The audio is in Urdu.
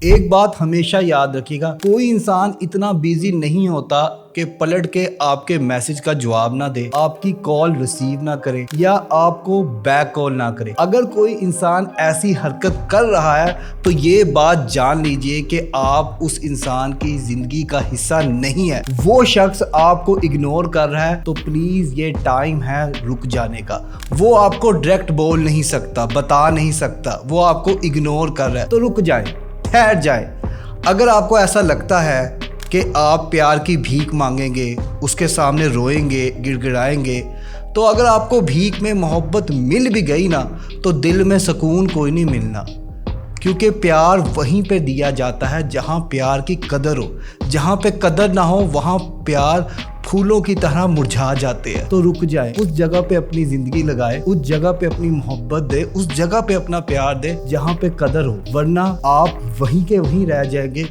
ایک بات ہمیشہ یاد رکھیے گا، کوئی انسان اتنا بیزی نہیں ہوتا کہ پلٹ کے آپ کے میسج کا جواب نہ دے، آپ کی کال ریسیو نہ کرے یا آپ کو بیک کال نہ کرے۔ اگر کوئی انسان ایسی حرکت کر رہا ہے تو یہ بات جان لیجئے کہ آپ اس انسان کی زندگی کا حصہ نہیں ہے۔ وہ شخص آپ کو اگنور کر رہا ہے تو پلیز یہ ٹائم ہے رک جانے کا۔ وہ آپ کو ڈائریکٹ بول نہیں سکتا، بتا نہیں سکتا، وہ آپ کو اگنور کر رہا ہے تو رک جائیں، ٹھہر جائیں۔ اگر آپ کو ایسا لگتا ہے کہ آپ پیار کی بھیک مانگیں گے، اس کے سامنے روئیں گے، گڑ گڑائیں گے، تو اگر آپ کو بھیک میں محبت مل بھی گئی نا تو دل میں سکون کوئی نہیں ملنا، کیونکہ پیار وہیں پہ دیا جاتا ہے جہاں پیار کی قدر ہو۔ جہاں پہ قدر نہ ہو وہاں پیار پھولوں کی طرح مرجھا جاتے ہیں۔ تو رک جائیں، اس جگہ پہ اپنی زندگی لگائے، اس جگہ پہ اپنی محبت دے، اس جگہ پہ اپنا پیار دے جہاں پہ قدر ہو، ورنہ آپ وہیں کے وہیں رہ جائیں گے۔